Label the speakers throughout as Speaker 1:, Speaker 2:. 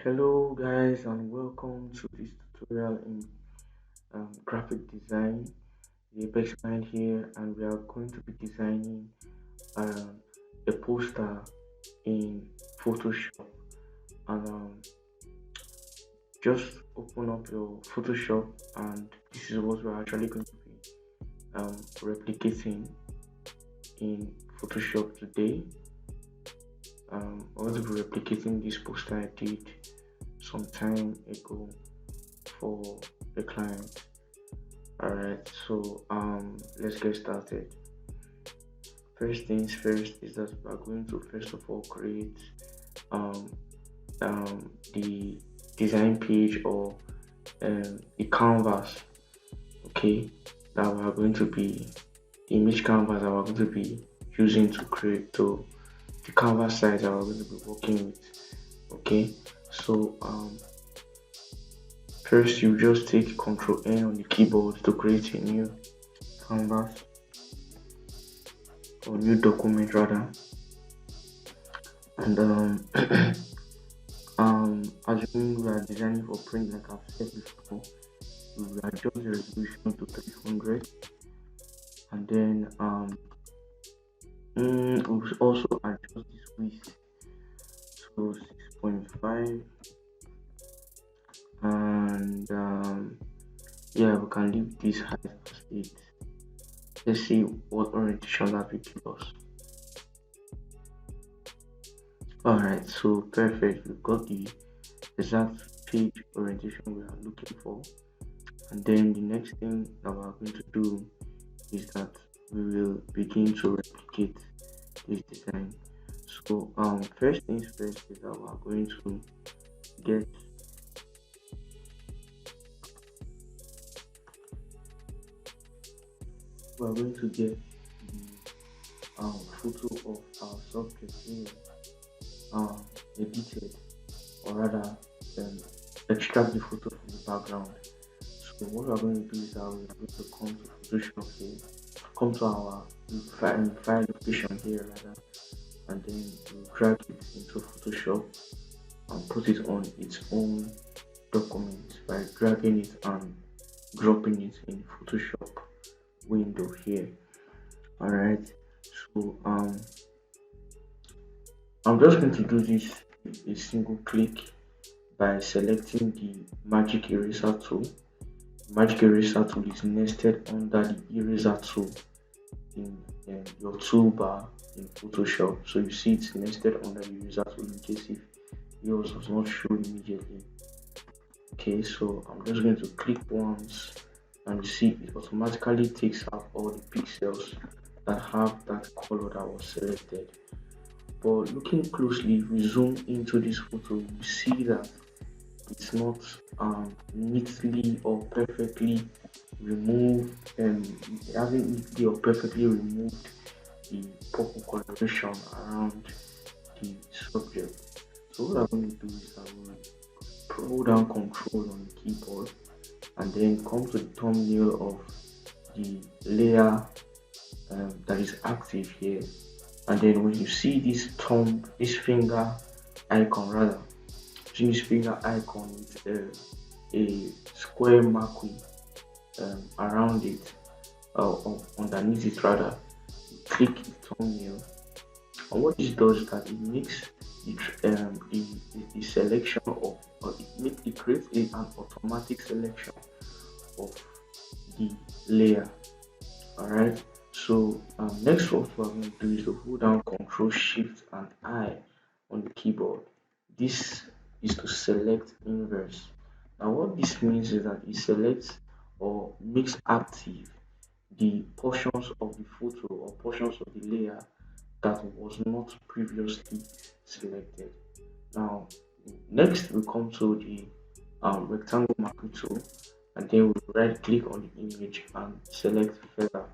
Speaker 1: Hello guys and welcome to this tutorial in graphic design. The Apex Line here, and we are going to be designing um, a poster in Photoshop. And just open up your Photoshop, and this is what we're actually going to be replicating in Photoshop today. I'm going to be replicating this poster I did some time ago for the client. Alright, so let's get started. First things first is that we are going to first of all create um, the design page or the canvas, okay, that we are going to be the image canvas that we're going to be using to create the canvas size that we're going to be working with. Okay, so first you just take Ctrl N on the keyboard to create a new canvas or new document rather, and assuming we are designing for print like I've said before, we will adjust the resolution to 300, and then we will also adjust this width to 6.5, and yeah, we can leave this height as 8. Let's see what orientation that will give us. Alright, so perfect, we've got the exact page orientation we are looking for. And then the next thing that we're going to do is that we will begin to replicate this design. So first things first is that we're going to get the photo of our subject here edited, or rather extract the photo from the background. So what we're going to do is that we're going to come to Photoshop here, come to our file location here rather, and then we'll drag it into Photoshop and put it on its own document by dragging it and dropping it in Photoshop window here. Alright, so I'm just going to do this with a single click by selecting the magic eraser tool. Magic eraser tool is nested under the eraser tool in your toolbar in Photoshop. So you see it's nested under the eraser tool in case if yours was not shown immediately. Okay, so I'm just going to click once, and you see it automatically takes out all the pixels that have that color that was selected. But looking closely, if we zoom into this photo, you see that it's not neatly or perfectly removed, and it hasn't neatly or perfectly removed the purple coloration around the subject. So what I'm going to do is I'm going to hold down Control on the keyboard and then come to the thumbnail of the layer that is active here, and then when you see this finger icon rather, see this finger icon with a square marking around it, or underneath it rather, you click the thumbnail, and what this does is that it makes the selection of, or it creates an automatic selection of the layer. Alright, so next what we're going to do is to hold down Control Shift and I on the keyboard. This is to select inverse. Now what this means is that it selects or makes active the portions of the photo or portions of the layer that was not previously selected. Now next we come to the rectangle marquee tool, and then we right click on the image and select feather.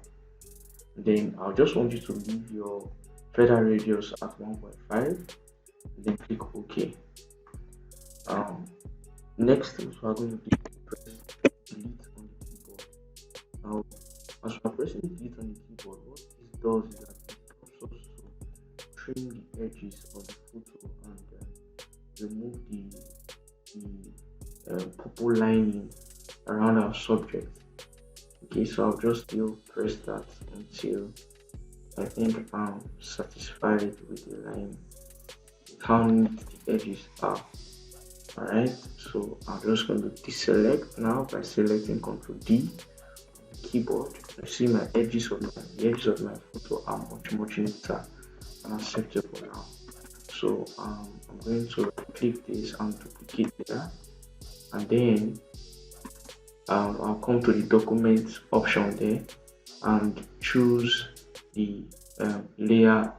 Speaker 1: Then I'll just want you to leave your feather radius at 1.5, and then click OK. Next thing we are going to do is press delete on the keyboard. Now as we are pressing delete on the keyboard, what this does is that it helps us to trim the edges of the photo and remove the the purple lining around our subject. Okay, so I'll just still press that until I think I'm satisfied with the line, with how neat the edges are. Alright, so I'm just going to deselect now by selecting Ctrl D on the keyboard. You see my the edges of my photo are much neater and acceptable now. So I'm going to click this and duplicate there, and then I'll come to the document option there and choose the layer,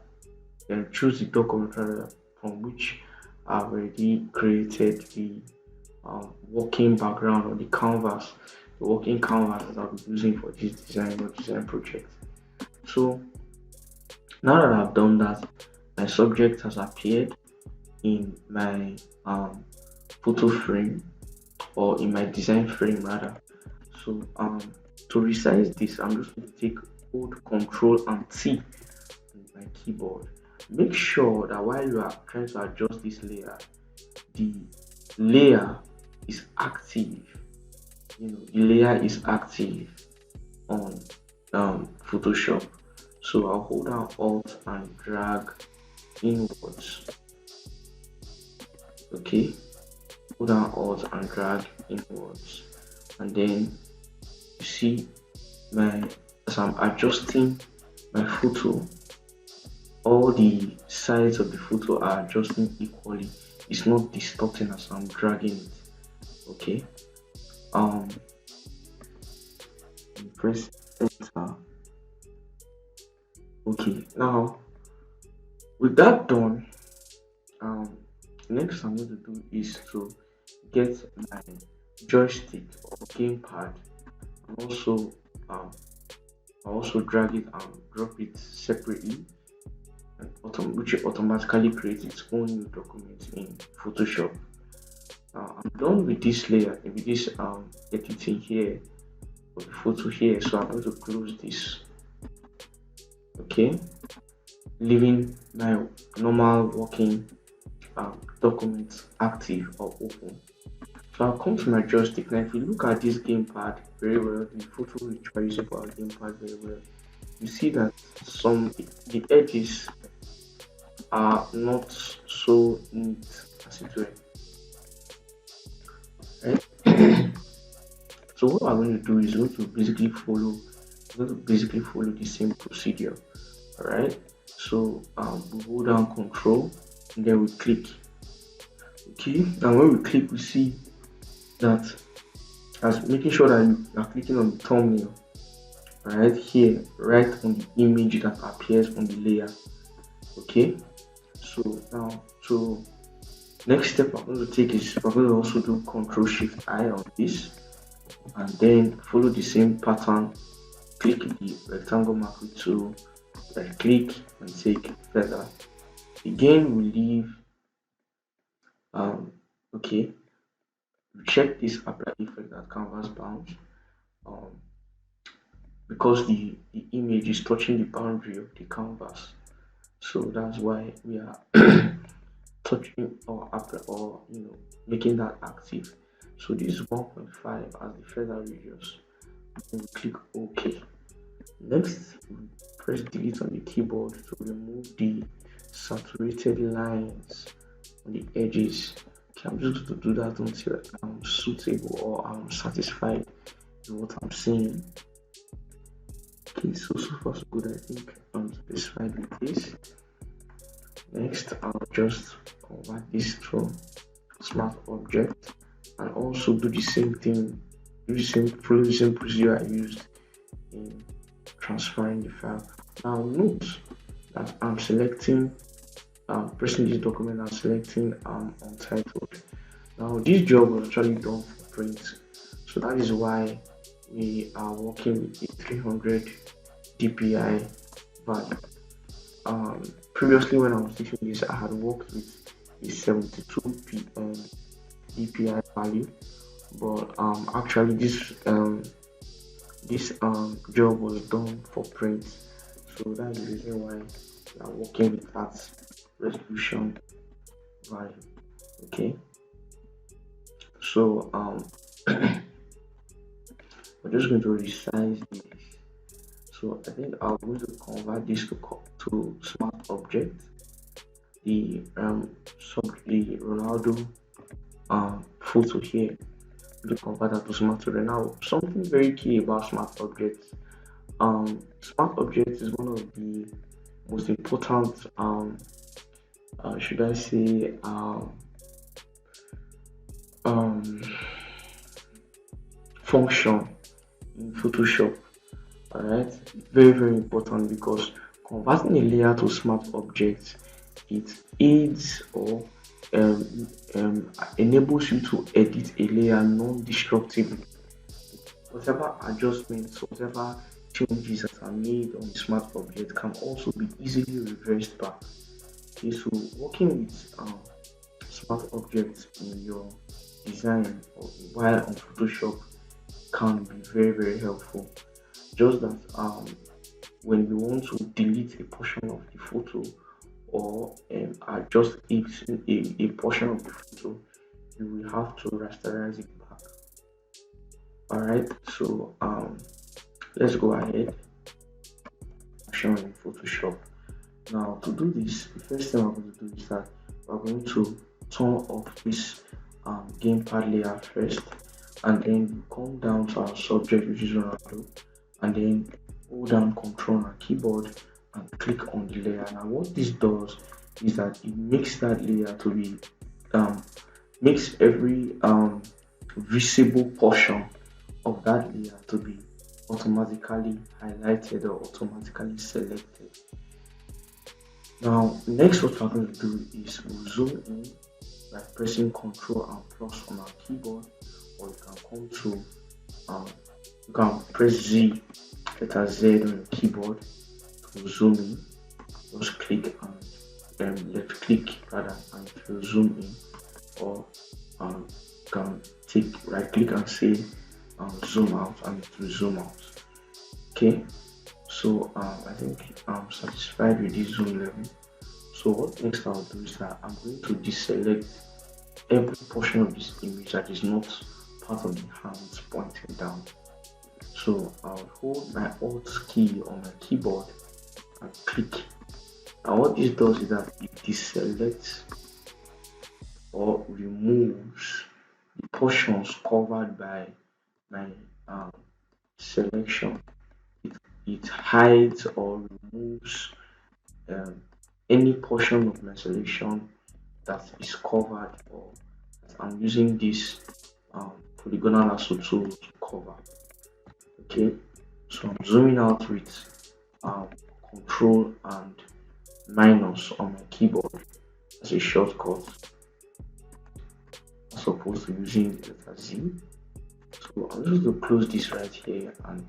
Speaker 1: then choose the document rather from which I've already created the working background or the canvas, the working canvas that I'll be using for this design project. So now that I've done that, my subject has appeared in my photo frame, or in my design frame rather. So to resize this, I'm just going to take hold Control and T on my keyboard. Make sure that while you are trying to adjust this layer, the layer is active. The layer is active on Photoshop. So I'll hold down Alt and drag inwards. Okay, hold down Alt and drag inwards, and then you see as I'm adjusting my photo, all the sides of the photo are adjusting equally. It's not distorting as I'm dragging it. Okay, press enter. Okay, now with that done, next I'm going to do is to get my joystick or gamepad, and also drag it and drop it separately, which automatically creates its own new document in Photoshop. I'm done with this layer, with this editing here of the photo here, so I'm going to close this. Okay, leaving my normal working document active or open. So I'll come to my joystick. Now if you look at this gamepad very well, the photo which we're using for our gamepad very well, you see that the edges are not so neat as it were. Right? So what I'm going to do is going to basically follow the same procedure. Alright, so we hold down Control and then we click. Okay, and when we click, we see that as making sure that you are clicking on the thumbnail right here, right on the image that appears on the layer. Okay, so now, so next step I'm going to take is we're going to also do Control Shift I on this, and then follow the same pattern. Click the rectangle marquee tool, right click and take feather. Again, we leave okay, check this apply effect at canvas bounds because the image is touching the boundary of the canvas, so that's why we are touching or apply or making that active. So this is 1.5 as the feather radius, and we click OK. Next, we press delete on the keyboard to remove the saturated lines on the edges. Okay, I'm just going to do that until I'm suitable or I'm satisfied with what I'm seeing. Okay, so far so good. I think I'm satisfied with this. Next, I'll just convert this to smart object and also do the same thing, follow the same procedure I used in transferring the file. Now note that I'm selecting pressing this document and selecting untitled. Now this job was actually done for print, so that is why we are working with a 300 dpi value. Previously when I was teaching this, I had worked with a 72 dpi value, but actually this job was done for print, so that's the reason why we are working with that resolution value. Okay, So we're just going to resize this. So I think I'm going to convert this to smart object. The Ronaldo photo here, to convert that to smart object. Now something very key about smart objects. Smart objects is one of the most important should I say um function in Photoshop. Alright, very important because converting a layer to smart objects, it aids or enables you to edit a layer non-destructively. Whatever adjustments, whatever changes that are made on the smart object can also be easily reversed back. Okay, so working with smart objects in your design or while on Photoshop can be very helpful. Just that when you want to delete a portion of the photo or adjust a portion of the photo, you will have to rasterize it back. Alright, so let's go ahead show in Photoshop. Now to do this, the first thing we're going to do is that we're going to turn off this gamepad layer first, and then come down to our subject, which is Ronaldo, and then hold down Control on our keyboard and click on the layer. Now what this does is that it makes that layer to be makes every visible portion of that layer to be automatically highlighted or automatically selected. Now next what we're going to do is we'll zoom in by pressing Ctrl and plus on our keyboard, or you can come to you can press Z, letter Z on your keyboard to zoom in. Just click and left click rather and to zoom in, or you can take right click and say zoom out and it will zoom out. Okay, so I think I'm satisfied with this zoom level. So what next I'll do is that I'm going to deselect every portion of this image that is not part of the hands pointing down. So I'll hold my Alt key on my keyboard and click. And what this does is that it deselects or removes the portions covered by my selection. It hides or removes any portion of my selection that is covered or that I'm using this polygonal lasso tool to cover. Okay, so I'm zooming out with Control and minus on my keyboard as a shortcut, as opposed to using the letter Z. So I'm just going to close this right here, and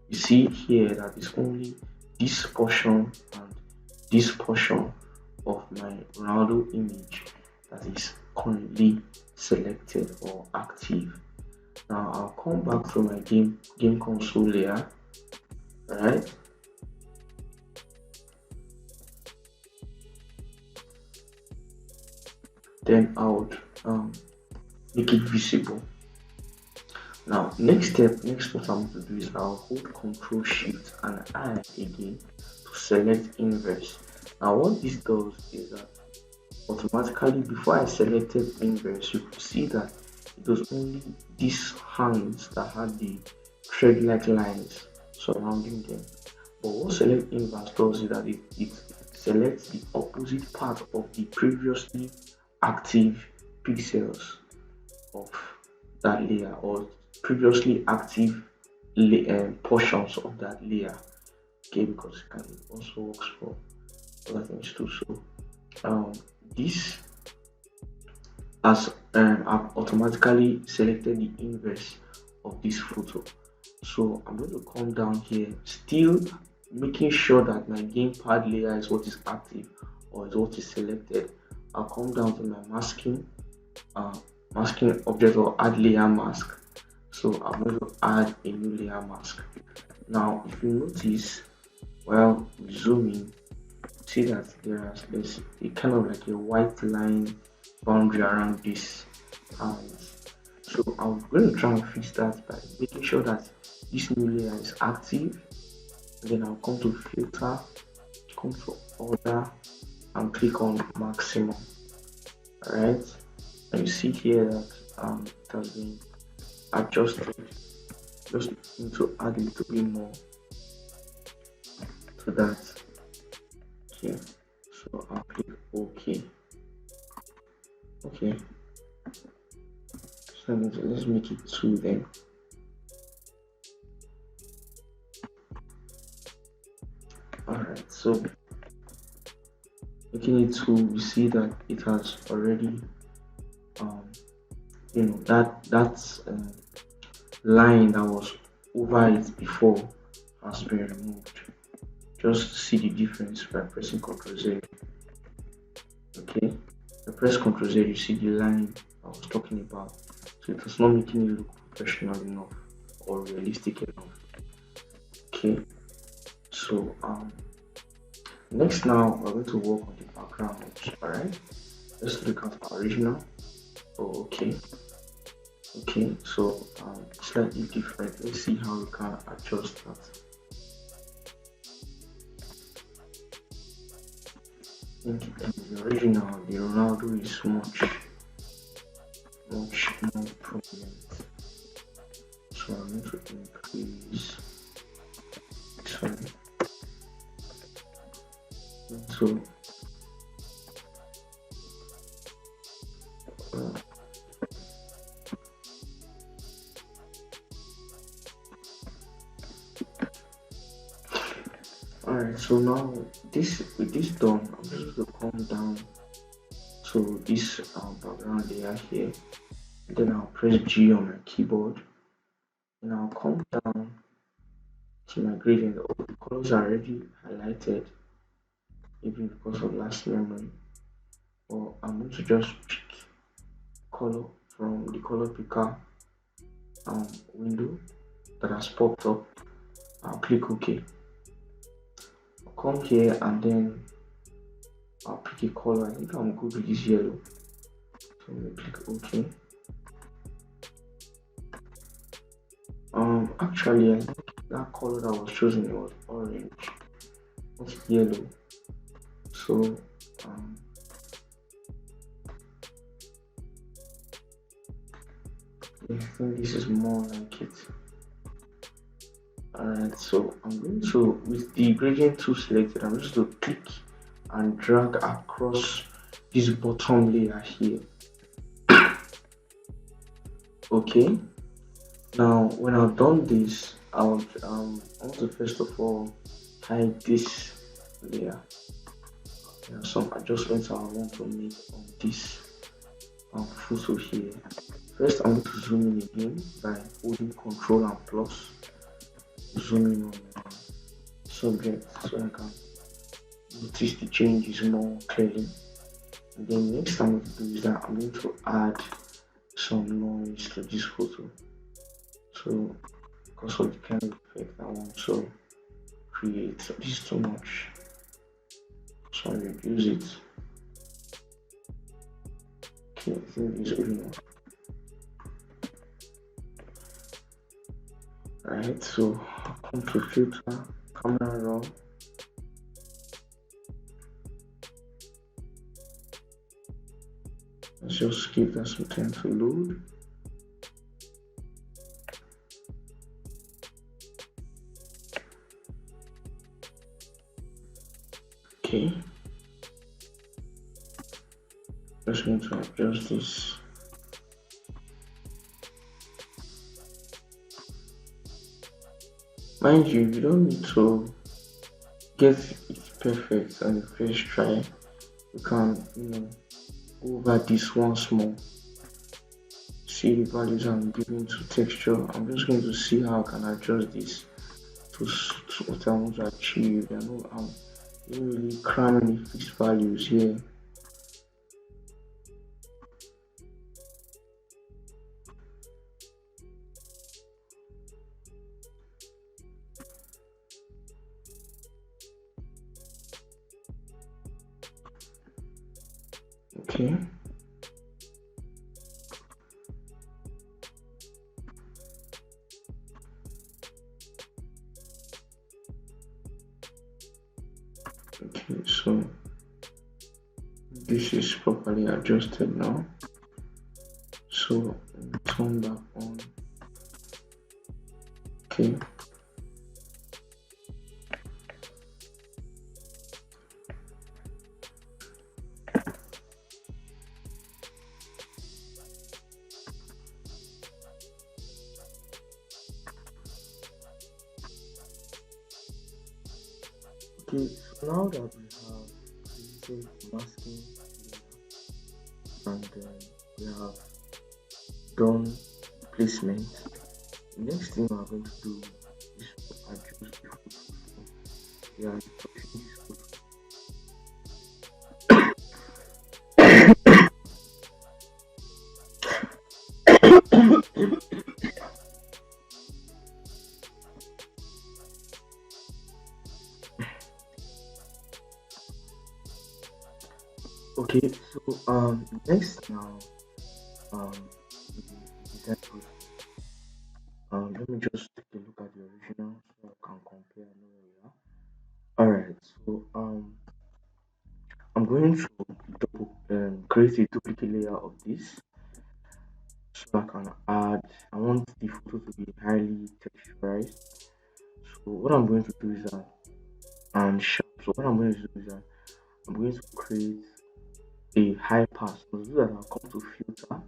Speaker 1: you see here that it's only this portion and this portion of my Ronaldo image that is currently selected or active. Now I'll come back to my game console layer, right? Then I would make it visible. Now next what I'm going to do is I'll hold Ctrl Shift and I again to select inverse. Now what this does is that automatically, before I selected inverse, you could see that it was only these hands that had the thread-like lines surrounding them. But what select inverse does is that it selects the opposite part of the previously active pixels of that layer, or previously active portions of that layer. Okay, because it can also works for other things too. So this has I've automatically selected the inverse of this photo. So I'm going to come down here, still making sure that my gamepad layer is what is active or is what is selected. I'll come down to my masking object or add layer mask. So I'm going to add a new layer mask. Now if you notice, while zooming, see that there's a kind of like a white line boundary around this hands. So I'm going to try and fix that by making sure that this new layer is active. And then I'll come to filter, come to order, and click on maximum. Alright, and you see here that it has been adjusted. Just need to add a little bit more to that. Okay, so I'll click OK. Okay, so let's make it 2 then. Alright, so making it 2, we see that it has already that line that was over it before has been removed. Just see the difference by pressing Ctrl Z. Okay, I press Ctrl Z, you see the line I was talking about. So it was not making it look professional enough or realistic enough. Okay, so next now we're going to work on the background. Alright, let's look at our original. Oh, okay, so slightly different. Let's see how we can adjust that. In the original, the Ronaldo is much more prominent. So I'm going to increase this one. So alright, so now with this done, I'm just going to come down to this background layer here. Then I'll press G on my keyboard, and I'll come down to my gradient. All the colors are already highlighted, even because of last memory. Or I'm going to just pick color from the color picker window that has popped up. I'll click OK. I'll come here and then I'll pick a color. I think I'm good with this yellow. So I'm going to click OK. Actually, I think that color that was chosen was orange, not yellow. So I think this is more like it. Alright, so I'm going to, with the gradient tool selected, I'm just going to click and drag across this bottom layer here. Okay, now when I've done this, I want to first of all hide this layer. There are some adjustments I want to make on this photo here. First, I'm going to zoom in again by holding Ctrl and plus. Zoom in on subject so I can notice the changes more clearly. And then next I'm going to do is that I'm going to add some noise to this photo. So because of the kind of effect I want to create, so this is too much, so I reduce it. Okay, I think this is good enough. Alright, so come to filter, camera raw. Let's just give that some time to load. Okay, just going to adjust this. Mind you, you don't need to get it perfect on the first try. You can, go over this once more. See the values I'm giving to texture. I'm just going to see how I can adjust this to what I want to achieve. I know I'm not really cramming the fixed values here. Okay. Okay, so this is properly adjusted now. So turn back on. Okay. Okay, so now that we have created masking and we have done placement, the next thing we are going to do is to adjust the photo. We are touching this photo. Okay, so next now the design process. Let me just take a look at the original so I can compare and know where we are. Alright, so I'm going to create a duplicate layer of this so I can add. I want the photo to be highly texturized. So what I'm going to do is that and sharp. So what I'm going to do is that I'm going to create a high pass. So to do that, I'll come to filter,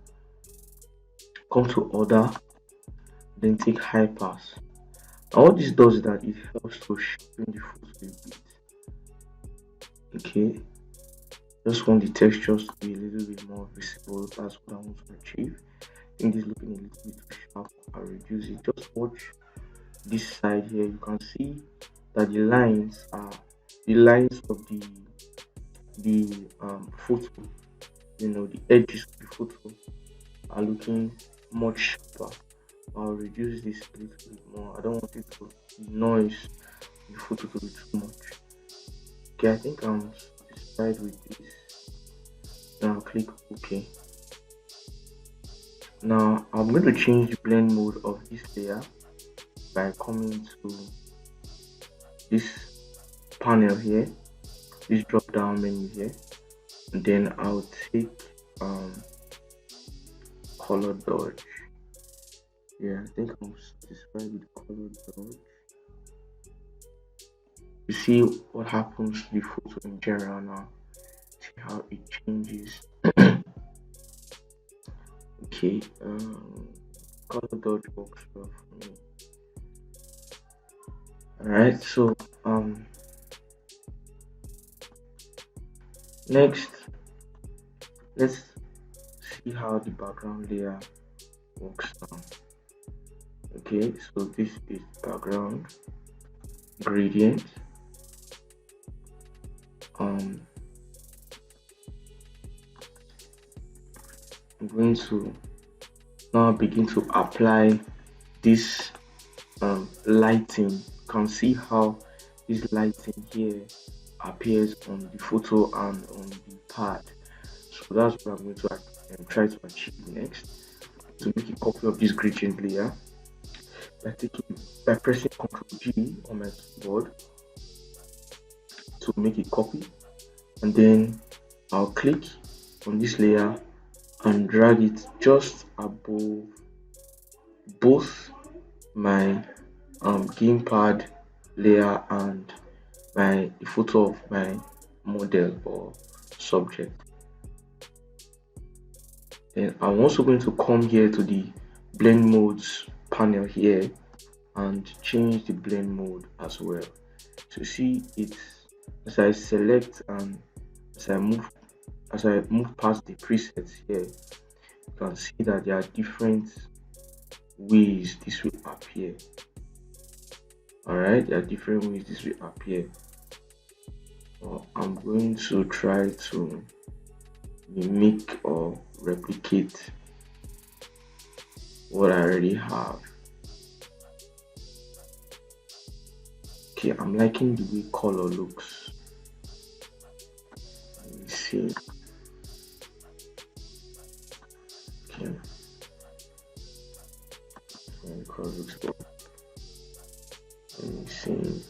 Speaker 1: come to order, then take high pass. And what this does is that it helps to sharpen the photo a bit. Okay, just want the textures to be a little bit more visible. That's what I want to achieve. I think this is looking a little bit too sharp. I'll reduce it. Just watch this side here. You can see that the lines are the lines of the photo. You know, the edges of the photo are looking much sharper. I'll reduce this a little bit more. I don't want it to noise the photo to be too much. Okay, I think I'm satisfied with this. Now click OK. Now I'm going to change the blend mode of this layer by coming to this panel here, this drop down menu here, and then I'll take color dodge. Yeah, I think I'm satisfied with color dodge. You see what happens to the photo in general now. See how it changes. Okay, color dodge works well for me. Alright, so next let's see how the background layer works now. Okay, so this is background gradient. I'm going to now begin to apply this lighting. You can see how this lighting here appears on the photo and on the pad. So that's what I'm going to try to achieve next. To make a copy of this gradient layer by pressing Ctrl G on my keyboard to make a copy, and then I'll click on this layer and drag it just above both my gamepad layer and the photo of my model or subject. Then I'm also going to come here to the blend modes panel here and change the blend mode as well. So see it as I select and as I move past the presets here, you can see that there are different ways this will appear. Alright, there are different ways this will appear. So I'm going to try to mimic or replicate what I already have. Okay, I'm liking the way color looks. Let me see. Okay, color looks good. Let me see.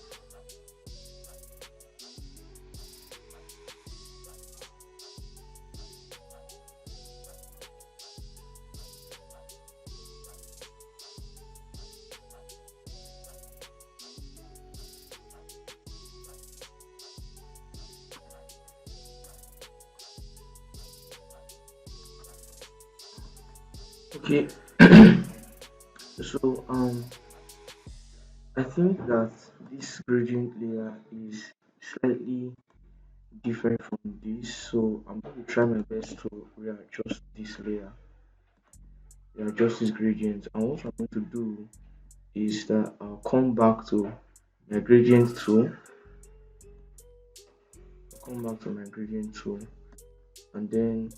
Speaker 1: Okay. So I think that this gradient layer is slightly different from this, so I'm going to try my best to readjust this gradient. And what I'm going to do is that I'll come back to my gradient tool, and then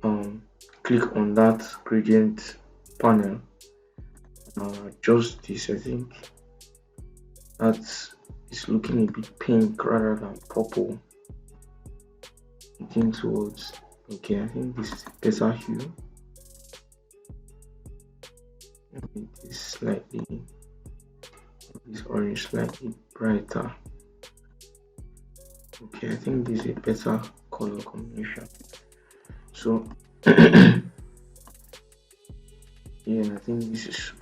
Speaker 1: um click on that gradient panel. Adjust this. I think that's it's looking a bit pink rather than purple. Looking towards okay, I think this is a better hue. Maybe this orange slightly brighter. Okay, I think this is a better color combination. So yeah, I think this is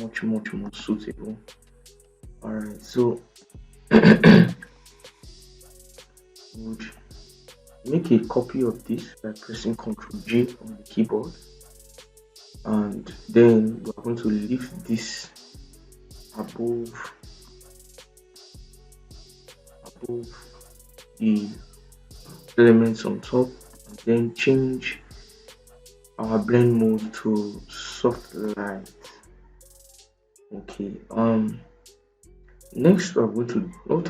Speaker 1: much more suitable. Alright, so would make a copy of this by pressing Ctrl J on the keyboard, and then we are going to lift this above the elements on top, and then change our blend mode to soft light. Okay, next what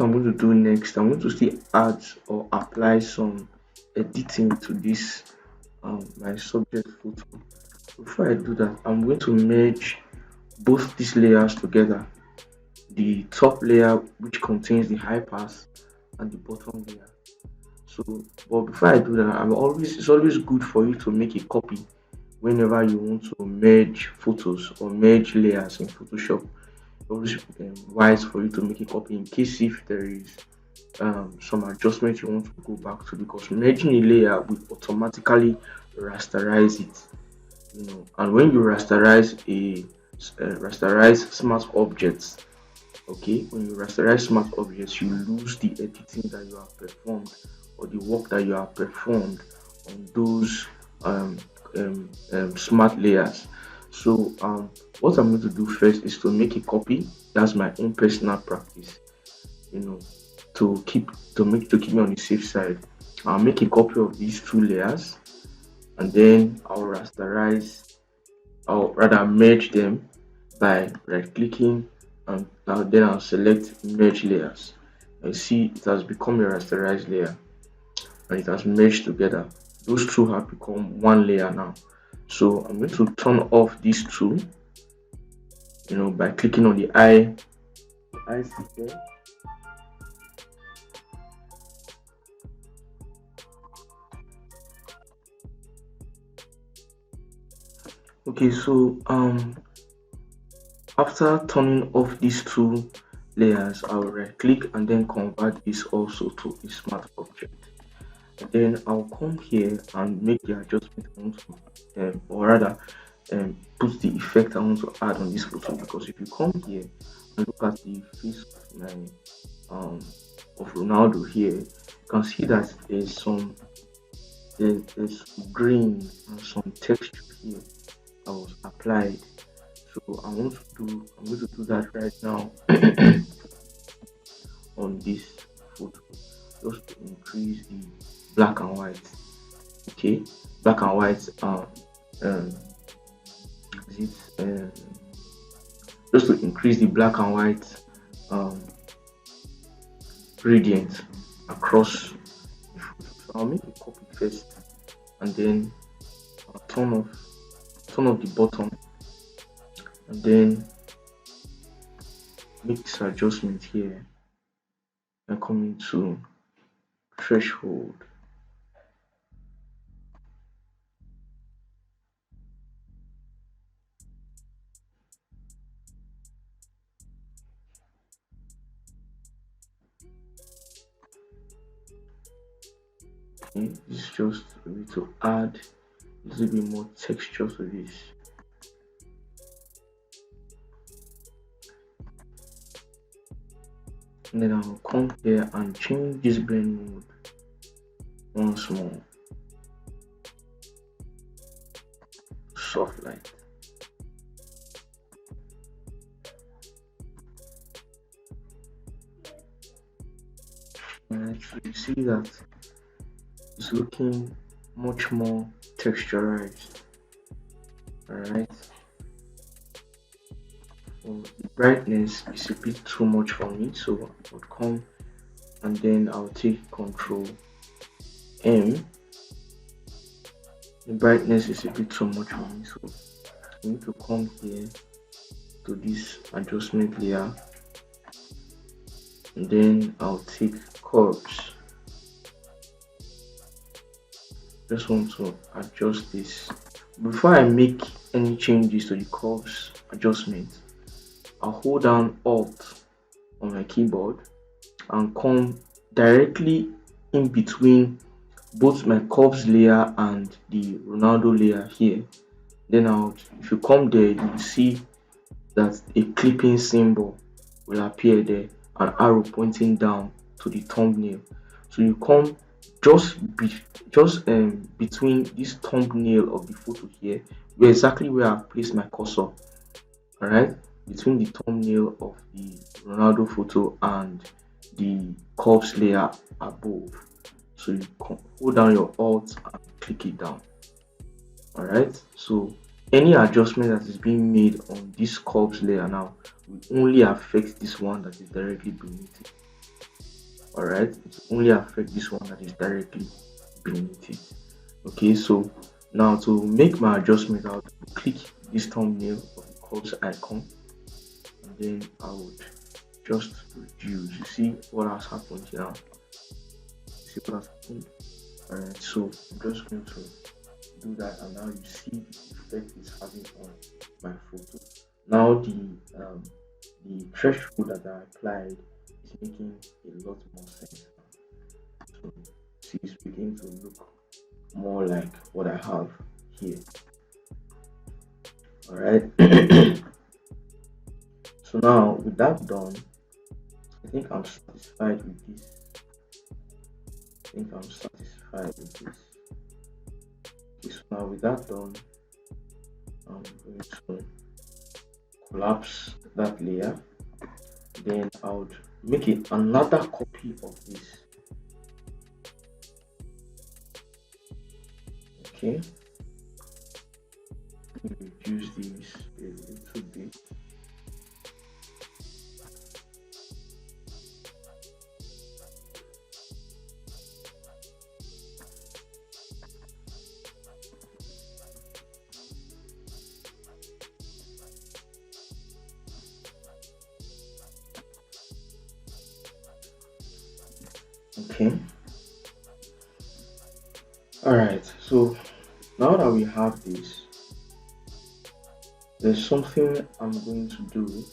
Speaker 1: I'm going to do next, I'm going to still add or apply some editing to this my subject photo. Before I do that, I'm going to merge both these layers together, the top layer which contains the high pass and the bottom layer. So but before I do that, it's always good for you to make a copy whenever you want to merge photos or merge layers in Photoshop. Always wise for you to make a copy in case if there is some adjustment you want to go back to, because merging a layer will automatically rasterize it, and when you rasterize smart objects, okay, when you rasterize smart objects, you lose the editing that you have performed or the work that you have performed on those smart layers. So what I'm going to do first is to make a copy. That's my own personal practice, to keep me on the safe side. I'll make a copy of these two layers, and then I'll rather merge them by right clicking, and then I'll select merge layers. And see, it has become a rasterized layer and it has merged together. Those two have become one layer now. So I'm going to turn off these two, by clicking on the eye there. Okay, so after turning off these two layers, I'll right click and then convert this also to a smart object. And then I'll come here and make the adjustment I want to, or rather put the effect I want to add on this photo. Because if you come here and look at the face of my of Ronaldo here, you can see that there's green and some texture here that was applied. So I'm going to do that right now on this photo, just to increase the black and white. Okay, black and white just to increase the black and white gradient across the photo. So I'll make a copy first, and then I'll turn off the bottom, and then make this adjustment here and come into threshold. Okay, this is just a way to add a little bit more texture to this. And then I'll come here and change this blend mode once more soft light. Alright, so you see that it's looking much more texturized. Alright, so the brightness is a bit too much for me, so I would come and then I'll take Control M. The brightness is a bit too much for me, so I need to come here to this adjustment layer, and then I'll take curves. Just want to adjust this. Before I make any changes to the curves adjustment, I'll hold down Alt on my keyboard and come directly in between both my curves layer and the Ronaldo layer here. Then if you come there, you will see that a clipping symbol will appear there, an arrow pointing down to the thumbnail. So you come just between this thumbnail of the photo here, where exactly where I've placed my cursor. All right, between the thumbnail of the Ronaldo photo and the curves layer above. So you hold down your Alt and click it down. All right, so any adjustment that is being made on this curves layer now will only affect this one that is directly beneath it. All right, it will only affect this one that is directly beneath it. Okay, so now to make my adjustment, I'll click this thumbnail of the curves icon, and then I would just reduce. You see what has happened here. See what has happened. All right, so I'm just going to do that, and now you see the effect it's having on my photo. Now the threshold that I applied is making a lot more sense now. So see, it's beginning to look more like what I have here. All right. So now with that done, I think I'm satisfied with this. Okay, so now with that done, I'm going to collapse that layer. Then I would make it another copy of this. Okay, reduce this a little bit. Okay, all right, so now that we have this, there's something I'm going to do.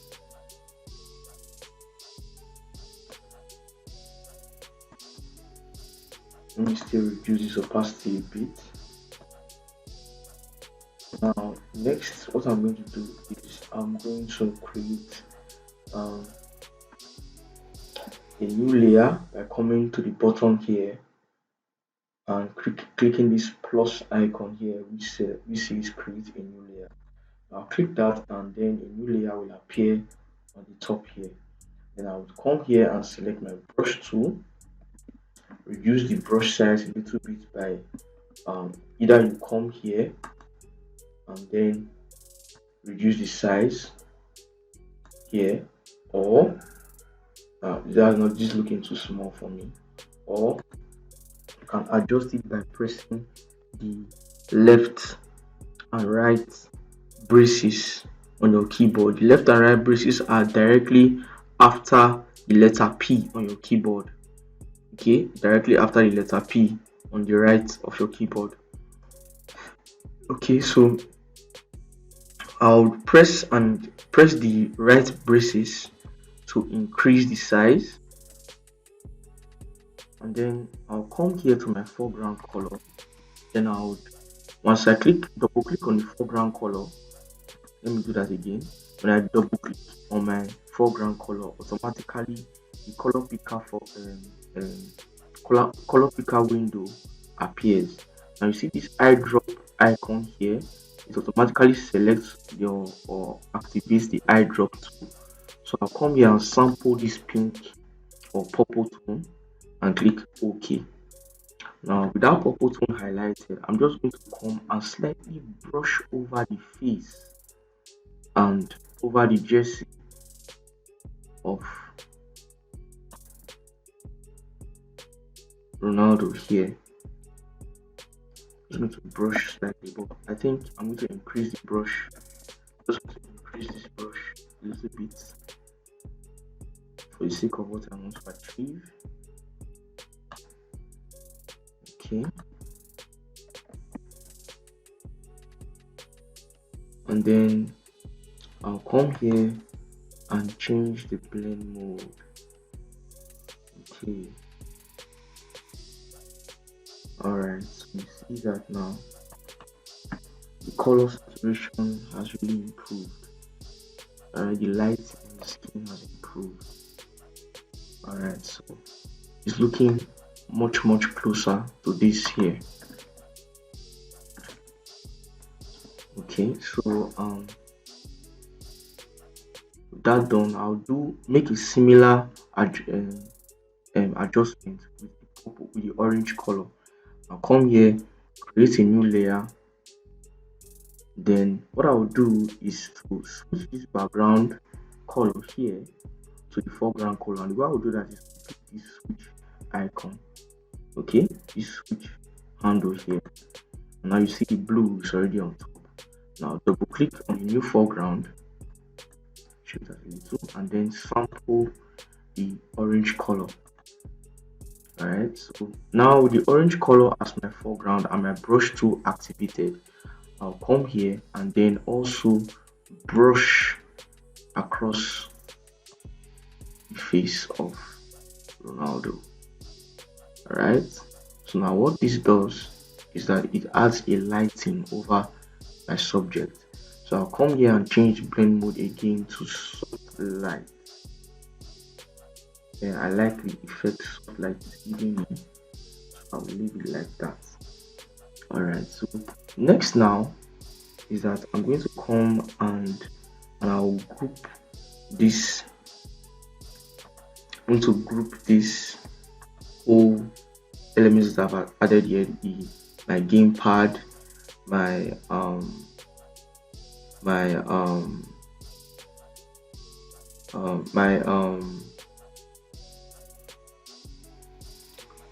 Speaker 1: Let me still reduce this opacity a bit. Now next, what I'm going to do is I'm going to create a new layer by coming to the bottom here and clicking this plus icon here, which says create a new layer. I'll click that, and then a new layer will appear on the top here. Then I would come here and select my brush tool, reduce the brush size a little bit by either you come here and then reduce the size here, or that's not just looking too small for me, or you can adjust it by pressing the left and right braces on your keyboard. The left and right braces are directly after the letter P on your keyboard. Okay, directly after the letter P on the right of your keyboard. Okay, so I'll press the right braces to increase the size, and then I'll come here to my foreground color. Then once I double click on the foreground color, let me do that again. When I double click on my foreground color, automatically the color picker color picker window appears. Now you see this eyedrop icon here. it automatically selects your or activates the eye drop tool. So I'll come here and sample this pink or purple tone and click OK. Now with that purple tone highlighted, I'm just going to come and slightly brush over the face and over the jersey of Ronaldo here. I'm going to brush slightly, but I think I'm going to increase the brush. Just going to increase this brush a little bit for the sake of what I want to achieve. Okay. And then I'll come here and change the blend mode. Okay. Alright, so you see that now the color saturation has really improved. The light in the skin has improved. Alright, so it's looking much closer to this here. Okay, so that done, I'll make a similar adjustment with the orange color. I'll come here, create a new layer. Then what I will do is to switch this background color here to the foreground color, and the way I will do that is to click this switch icon. Okay, this switch handle here. Now you see the blue is already on top. Now double click on the new foreground, shift that a little, and then sample the orange color. Alright, so now with the orange color as my foreground and my brush tool activated, I'll come here and then also brush across the face of Ronaldo. Alright, so now what this does is that it adds a lighting over my subject. So I'll come here and change blend mode again to soft light. Yeah, I like the effect soft light is giving me, so I'll leave it like that. Alright, so next now is that I'm going to come and I'll group this. I'm going to group this whole elements that I've added here, my gamepad, my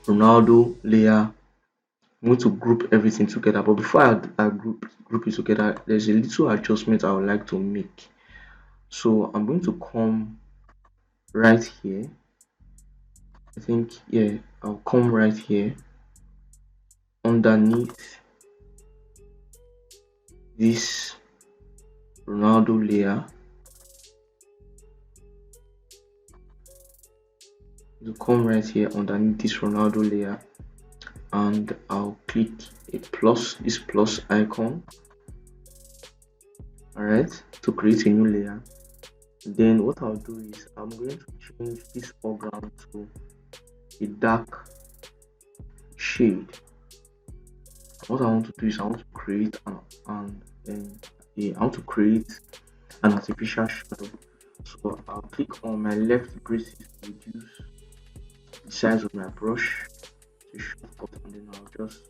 Speaker 1: Ronaldo layer. I'm going to group everything together, but before I group it together, there's a little adjustment I would like to make. So I'm going to come right here. I think, yeah, I'll come right here underneath this Ronaldo layer. To come right here underneath this Ronaldo layer, and I'll click this plus icon. Alright, to create a new layer. Then what I'll do is I'm going to change this foreground to a dark shade. What I want to do is I want to create an artificial shadow. So I'll click on my left braces to reduce the size of my brush to shortcut, and then I'll just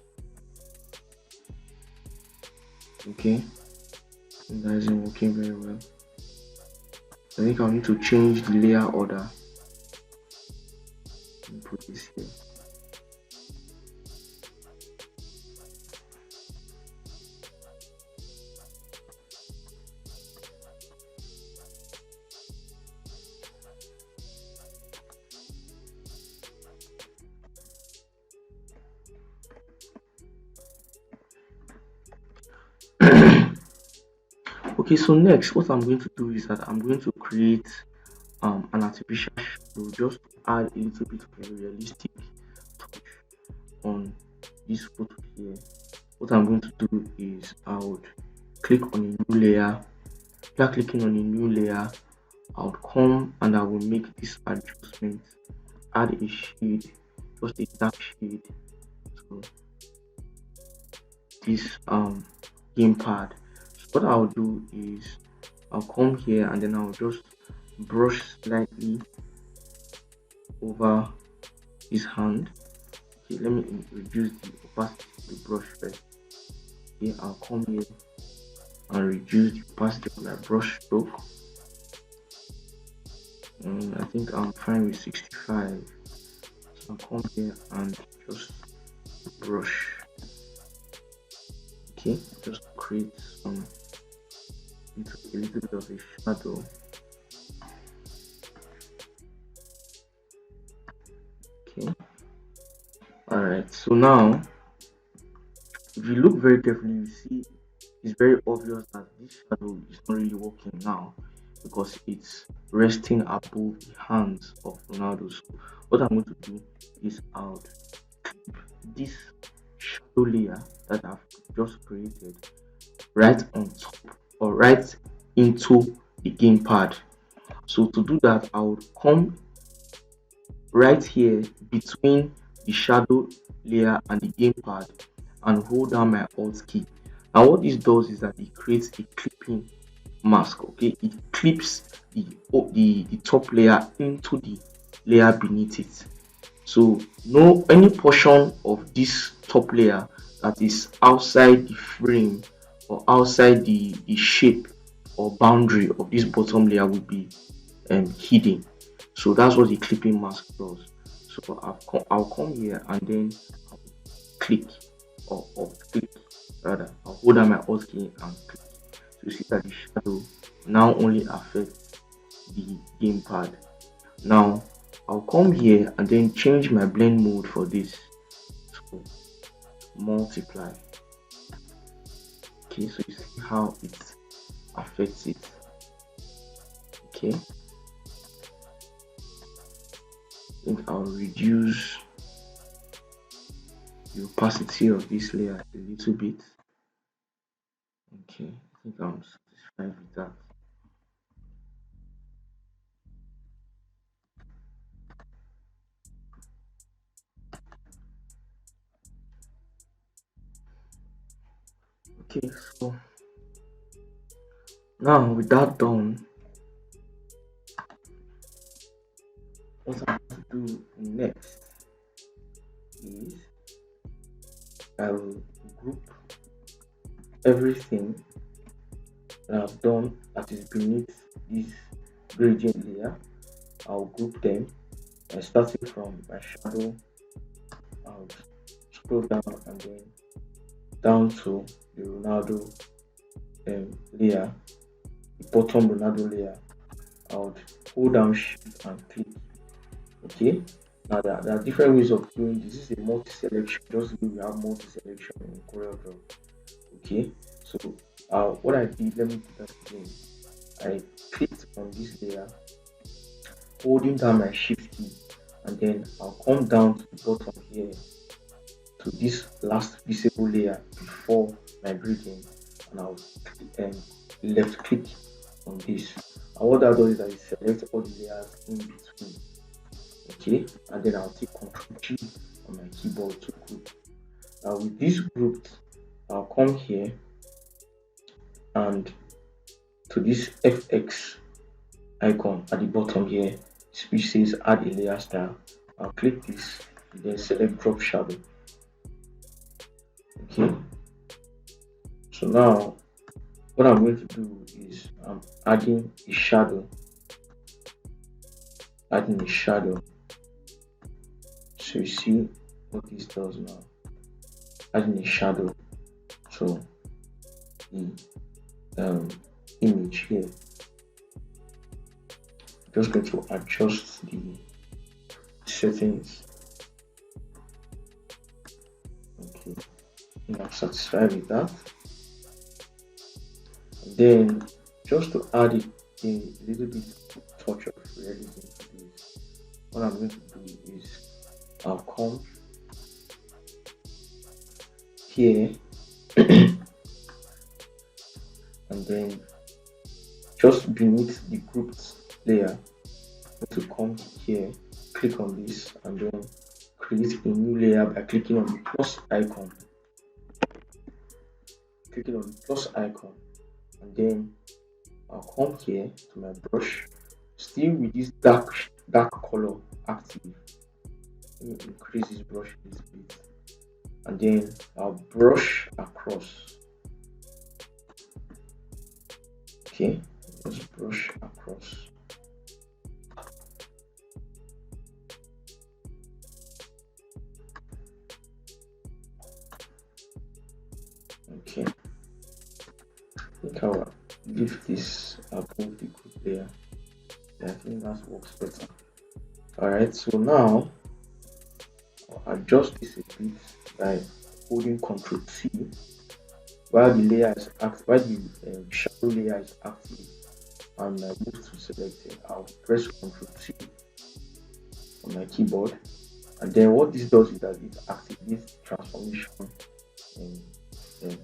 Speaker 1: okay. And that isn't working very well. I think I'll need to change the layer order and put this here. Okay, so next what I'm going to do is that I'm going to create an artificial shadow just to add a little bit of a realistic touch on this photo here. What I'm going to do is I would click on a new layer. After clicking on a new layer, I would come and I will make this adjustment, add a shade, just a dark shade to this gamepad. what I'll do is I'll come here and then I'll just brush slightly over his hand. Okay, let me reduce the opacity of the brush first. Okay, I'll come here and reduce the opacity of my brush stroke. And I think I'm fine with 65. So I'll come here and just brush. Okay, just create some a little bit of a shadow. Okay, alright, so now if you look very carefully, you see it's very obvious that this shadow is not really working now because it's resting above the hands of Ronaldo. So what I'm going to do is I'll clip this shadow layer that I've just created right on top or right into the gamepad. So to do that, I would come right here between the shadow layer and the gamepad and hold down my alt key. Now what this does is that it creates a clipping mask. Okay, it clips the top layer into the layer beneath it. So no any portion of this top layer that is outside the frame or outside the shape or boundary of this bottom layer will be hidden. So that's what the clipping mask does. So I'll come here and then I'll click or click rather. I'll hold down my alt key and click. So you see that the shadow now only affects the gamepad. Now I'll come here and then change my blend mode for this to multiply. Okay, so you see how it affects it. Okay, I think I'll reduce the opacity of this layer a little bit. Okay, I think I'm satisfied with that. Okay, so now with that done, what I'm going to do next is I will group everything that I've done that is beneath this gradient layer. I'll group them and starting from my shadow, I'll scroll down and then down to the Ronaldo layer, the bottom Ronaldo layer. I would hold down shift and click. Okay, now there are different ways of doing this. This is a multi-selection, just the way we have multi-selection in CorelDRAW. Okay, so what I did, let me do that again. I clicked on this layer, holding down my shift key, and then I'll come down to the bottom here to this last visible layer before my gradient, and I'll left click on this. And what that does is that it selects all the layers in between. Okay, and then I'll take Ctrl G on my keyboard to group. Now with this grouped, I'll come here and to this FX icon at the bottom here, which says add a layer style. I'll click this and then select drop shadow. Okay, so now what I'm going to do is I'm adding a shadow. So you see what this does now. Adding a shadow to the image here. Just going to adjust the settings. Okay, and I'm satisfied with that. And then just to add a little bit touch of realism to this, what I'm going to do is I'll come here and then just beneath the grouped layer, to come here, click on this and then create a new layer by clicking on the plus icon. and then I'll come here to my brush, still with this dark color active. Let me increase this brush a little bit, and then I'll brush across. Okay, just brush across. Okay, I think I'll leave this above the group layer. I think that works better. Alright, so now I'll adjust this a bit by holding Ctrl T while the layer is active, while the shadow layer is active and my move tool selected. I'll press Ctrl T on my keyboard, and then what this does is that it activates transformation and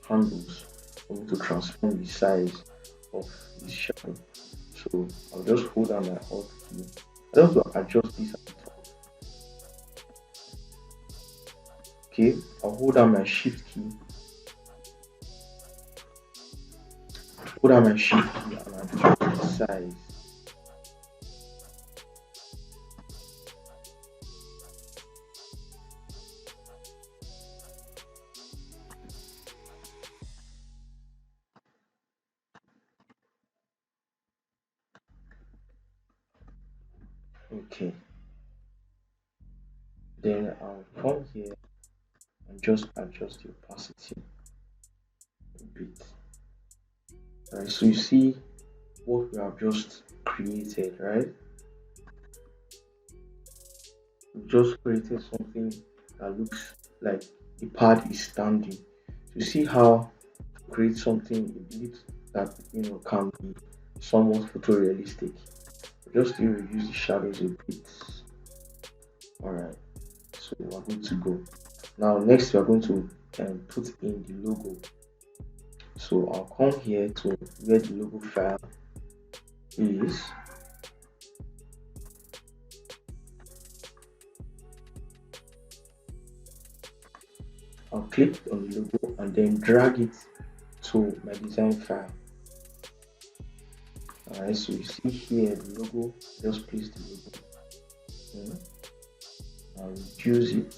Speaker 1: handles for me to transform the size of this shadow. So I'll just hold down my Alt key. I also adjust this at the top. Okay, I'll hold down my Shift key. Hold down my Shift key and adjust the size. Okay, then I'll come here and just adjust the opacity a bit. Alright, so you see what we have just created, right? We just created something that looks like the pad is standing. So you see how to create something that can be somewhat photorealistic. Just to reduce the shadows a bit. Alright, so we're good to go. Now next we are going to put in the logo. So I'll come here to where the logo file is. I'll click on the logo and then drag it to my design file. Alright, so you see here the logo, just place the logo. I'll reduce it,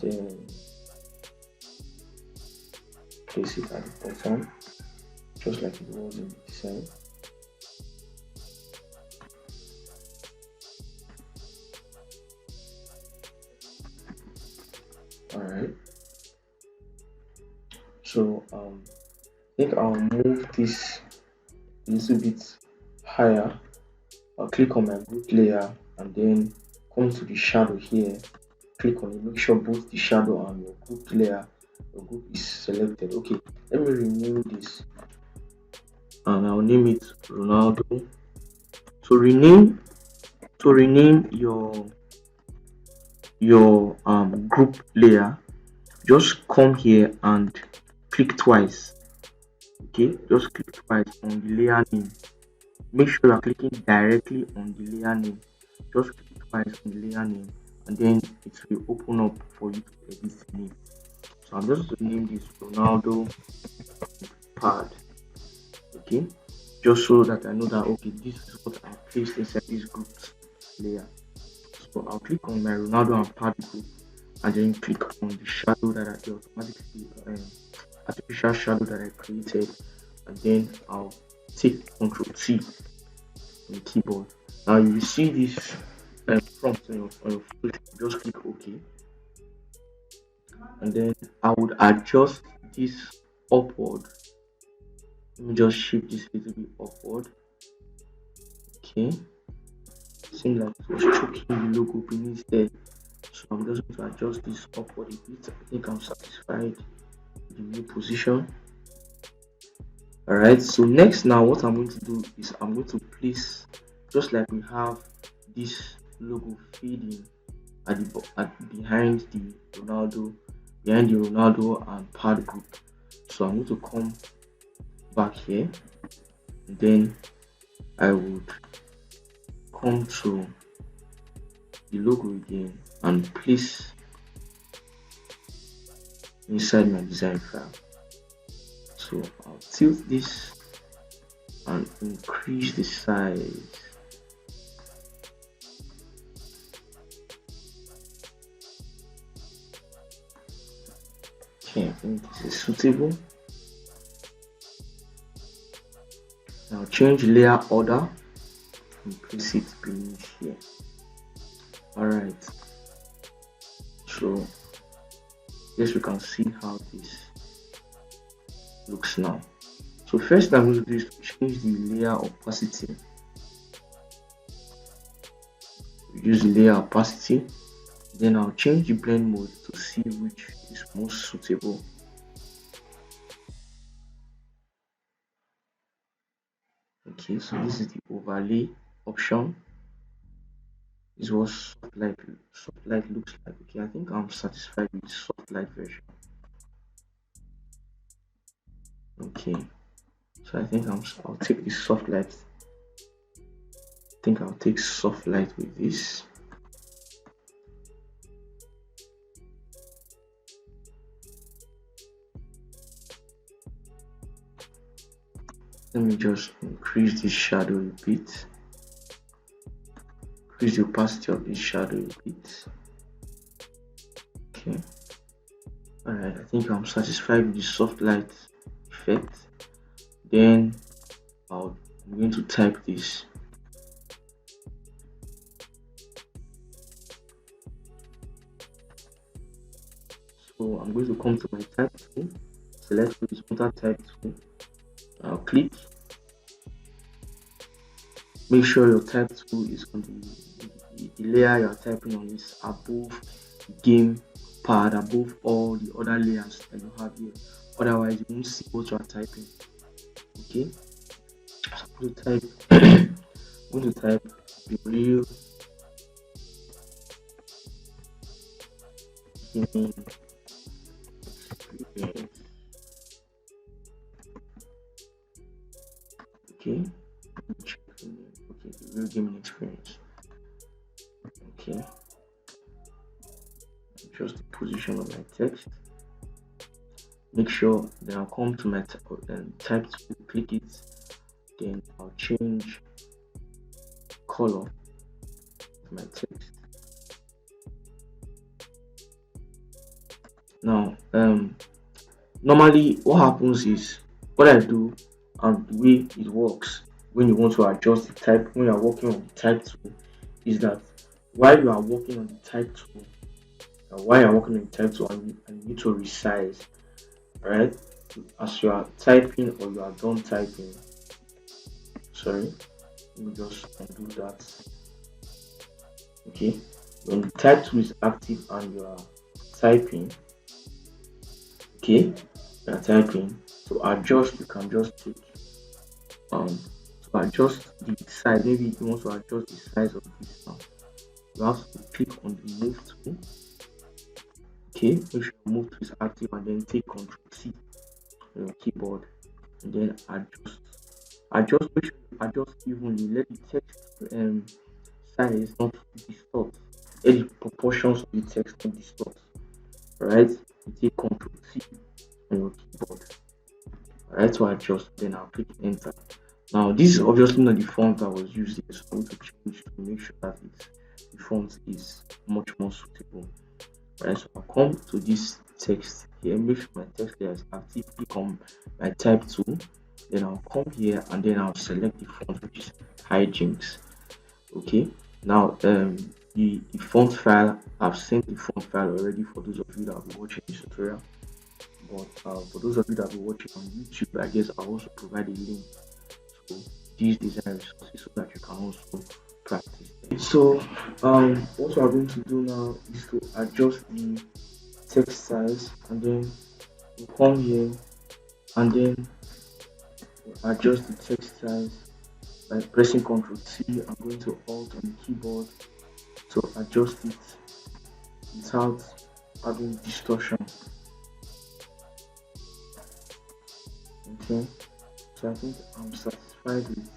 Speaker 1: then place it at the bottom, just like it was in the design. Alright, so I think I'll move this a little bit higher. I'll click on my group layer and then come to the shadow here, click on it, make sure both the shadow and your group layer, your group is selected. Okay, let me rename this and I'll name it Ronaldo. So rename your group layer, just come here and click twice. Okay, just click twice on the layer name. Make sure you are clicking directly on the layer name. Just click twice on the layer name and then it will open up for you to edit the name. So I'm just going to name this Ronaldo pad. Okay, just so that I know that okay, this is what I placed inside this group layer. So I'll click on my Ronaldo and pad group and then click on the shadow that I automatically artificial shadow that I created, and then I'll take Ctrl T on the keyboard. Now you will see this prompt on your phone. Just click OK, and then I would adjust this upward. Let me just shift this a little bit upward. Okay, seems like it was choking the logo beneath there, so I'm just going to adjust this upward a bit. I think I'm satisfied with the new position. Alright, so next now what I'm going to do is I'm going to place, just like we have this logo fading behind the Ronaldo and pad group. So I'm going to come back here and then I would come to the logo again and place inside my design file. So I'll tilt this and increase the size. Okay, I think this is suitable. Now change layer order and place it beneath here. Alright, so yes, we can see how this looks now. So first I'm going to do is to change the layer opacity. Reduce the layer opacity, then I'll change the blend mode to see which is most suitable. Okay, so this is the overlay option. This is what soft light looks like. Okay, I think I'm satisfied with the soft light version. Okay, so I think I'll take the soft light. I think I'll take soft light with this. Let me just increase this shadow a bit. Increase the opacity of this shadow a bit. Okay. Alright, I think I'm satisfied with the soft light effect. Then I'm going to type this. So I'm going to come to my type tool, select horizontal type tool. I'll click. Make sure your type tool is on the layer you're typing on is above the game pad, above all the other layers that you have here. Otherwise, you won't see what you are typing. Okay, so I'm going to type the real gaming experience. Okay, okay, the real gaming experience. Okay, just the position of my text. Make sure that I'll come to my type to click it, then I'll change color of my text. Now normally what happens is, what I do and the way it works when you want to adjust the type, when you are working on the type tool, is that while you are working on the type tool, and you need to resize, right? As you are typing or you are done typing, sorry, let me just undo that. Okay, when the type tool is active and you are typing, okay, you are typing, to adjust, you can just take to adjust the size. Maybe you want to adjust the size of this now, you have to click on the move tool. Okay, make sure move tool is active and then take Ctrl C on your keyboard and then adjust, make sure you adjust evenly, let the text size not distort, let the proportions of the text not distort. Alright, you take Ctrl C on your keyboard, alright, to adjust, then I'll click enter. Now this is obviously not the font that was used here, so I need to change to make sure that the font is much more suitable. Right, so I'll come to this text here, make sure my text layer is active, click on my type tool, then I'll come here and then I'll select the font, which is hijinks. Okay, now the font file, I've sent the font file already for those of you that have been watching this tutorial, but for those of you that have been watching on YouTube, I guess I'll also provide a link to these design resources so that you can also practice. So what we're going to do now is to adjust the text size, and then we come here and then adjust the text size by pressing Ctrl C. I'm going to Alt on the keyboard to adjust it without having distortion. Okay, so I think I'm satisfied with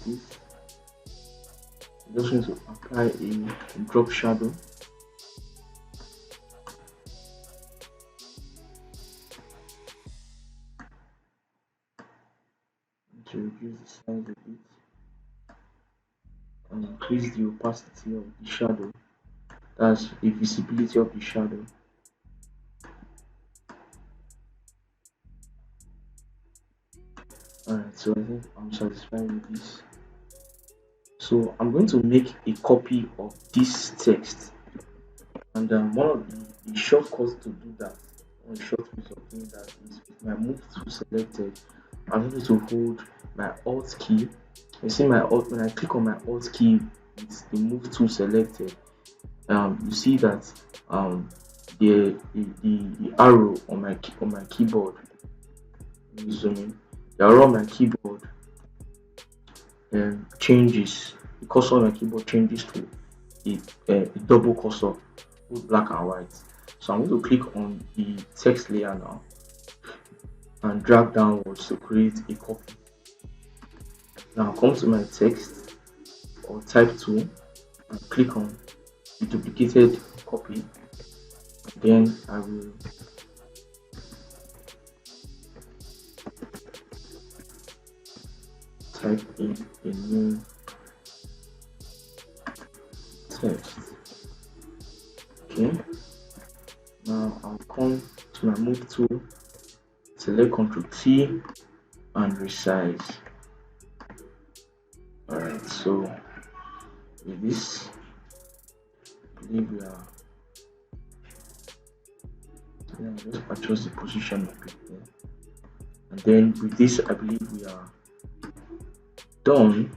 Speaker 1: this. I'm just going to apply a drop shadow. and increase the opacity of the shadow. That's the visibility of the shadow. Alright, so I think I'm satisfied with this. So I'm going to make a copy of this text, and one of the shortcuts to do that, one shortcut of doing that is with my move tool selected. I'm going to hold my alt key. You see my alt, when I click on my alt key with the move tool selected, you see that the arrow on my keyboard, let me zoom in, the arrow on my keyboard changes, the cursor on my keyboard changes to a double cursor, both black and white. So I'm going to click on the text layer now and drag downwards to create a copy. Now come to my text or type tool and click on the duplicated copy. Then I will type in a new text. Okay, now I'll come to my move tool, select Ctrl T and resize. Alright, so with this, I believe we are, just adjust the position of it there. And then with this, I believe we are done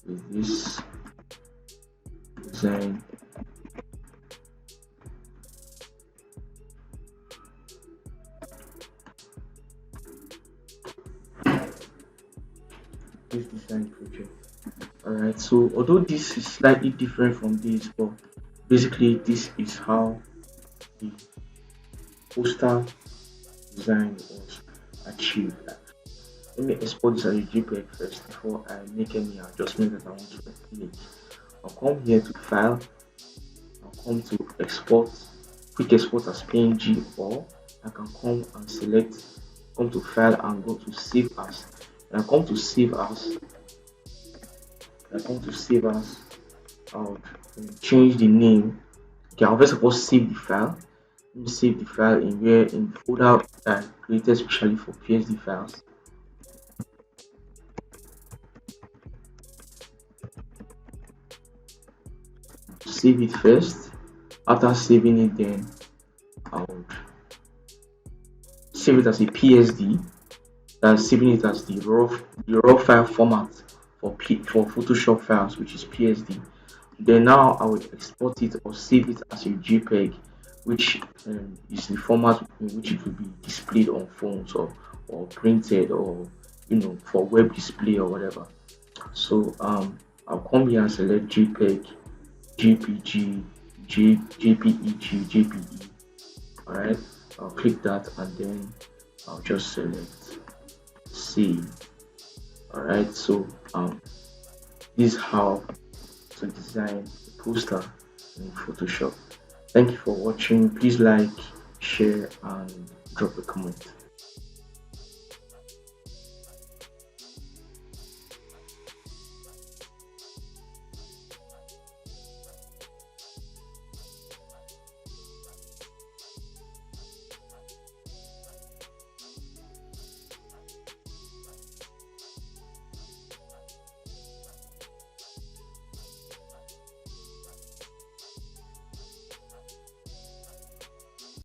Speaker 1: with this design. This design project. Alright, so although this is slightly different from this, but basically this is how the poster design was achieved. Let me export this as a JPEG first before I make any adjustment that I want to make. I'll come here to file, I'll come to export, quick export as PNG, or I can come and select, come to file and go to save as. And I come to save as, I'll change the name. Okay, I'll first of all save the file. Let me save the file in the folder that I created specially for PSD files. Save it first. After saving it, then I would save it as a PSD. That's saving it as the raw file format for Photoshop files, which is PSD. Then now I will export it or save it as a JPEG, which is the format in which it will be displayed on phones or printed, or for web display or whatever. So I'll come here and select JPEG, JPG, JPEG, JPE. Alright, I'll click that and then I'll just select save. Alright, so this is how to design a poster in Photoshop. Thank you for watching. Please like, share and drop a comment.